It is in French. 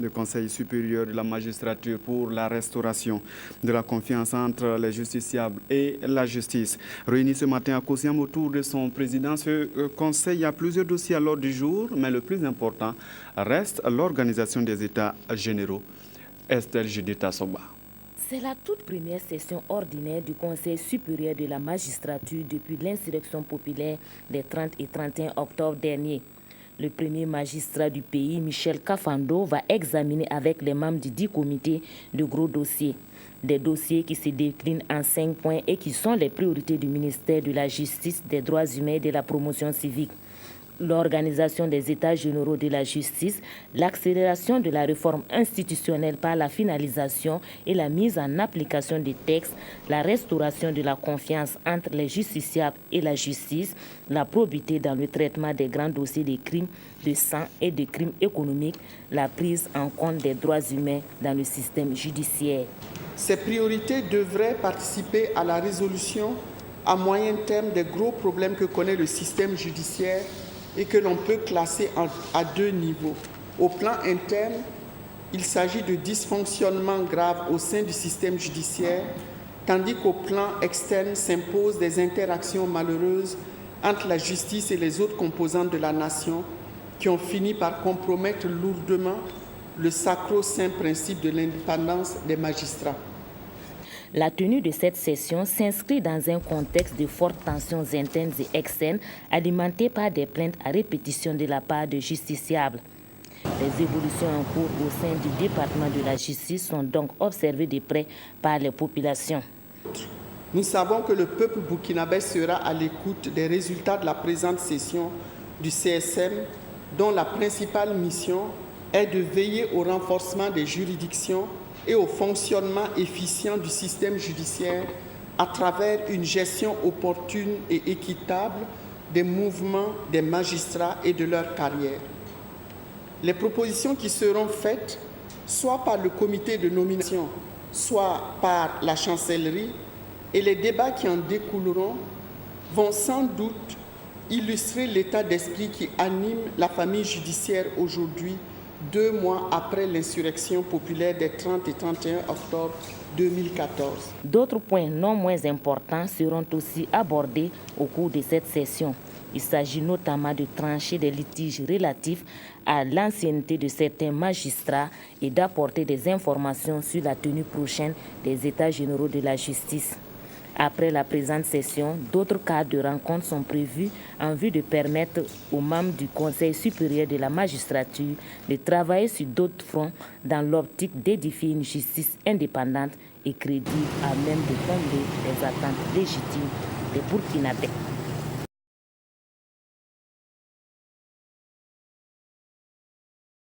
Le Conseil supérieur de la magistrature pour la restauration de la confiance entre les justiciables et la justice. Réuni ce matin à Kosiam autour de son président, ce conseil a plusieurs dossiers à l'ordre du jour, mais le plus important reste l'organisation des États généraux. Estelle Judith Soba. C'est la toute première session ordinaire du Conseil supérieur de la magistrature depuis l'insurrection populaire des 30 et 31 octobre dernier. Le premier magistrat du pays, Michel Kafando, va examiner avec les membres du dit comité de gros dossiers. Des dossiers qui se déclinent en 5 points et qui sont les priorités du ministère de la Justice, des Droits humains et de la Promotion civique. L'organisation des États généraux de la justice, l'accélération de la réforme institutionnelle par la finalisation et la mise en application des textes, la restauration de la confiance entre les justiciables et la justice, la probité dans le traitement des grands dossiers de crimes de sang et de crimes économiques, la prise en compte des droits humains dans le système judiciaire. Ces priorités devraient participer à la résolution à moyen terme des gros problèmes que connaît le système judiciaire et que l'on peut classer à 2 niveaux. Au plan interne, il s'agit de dysfonctionnements graves au sein du système judiciaire, tandis qu'au plan externe s'imposent des interactions malheureuses entre la justice et les autres composantes de la nation qui ont fini par compromettre lourdement le sacro-saint principe de l'indépendance des magistrats. La tenue de cette session s'inscrit dans un contexte de fortes tensions internes et externes alimentées par des plaintes à répétition de la part de justiciables. Les évolutions en cours au sein du département de la justice sont donc observées de près par les populations. Nous savons que le peuple burkinabé sera à l'écoute des résultats de la présente session du CSM, dont la principale mission est de veiller au renforcement des juridictions et au fonctionnement efficient du système judiciaire à travers une gestion opportune et équitable des mouvements des magistrats et de leur carrière. Les propositions qui seront faites, soit par le comité de nomination, soit par la chancellerie, et les débats qui en découleront vont sans doute illustrer l'état d'esprit qui anime la famille judiciaire aujourd'hui, 2 mois après l'insurrection populaire des 30 et 31 octobre 2014. D'autres points non moins importants seront aussi abordés au cours de cette session. Il s'agit notamment de trancher des litiges relatifs à l'ancienneté de certains magistrats et d'apporter des informations sur la tenue prochaine des États généraux de la justice. Après la présente session, d'autres cadres de rencontre sont prévus en vue de permettre aux membres du Conseil supérieur de la magistrature de travailler sur d'autres fronts dans l'optique d'édifier une justice indépendante et crédible à même de combler les attentes légitimes des Burkinabés.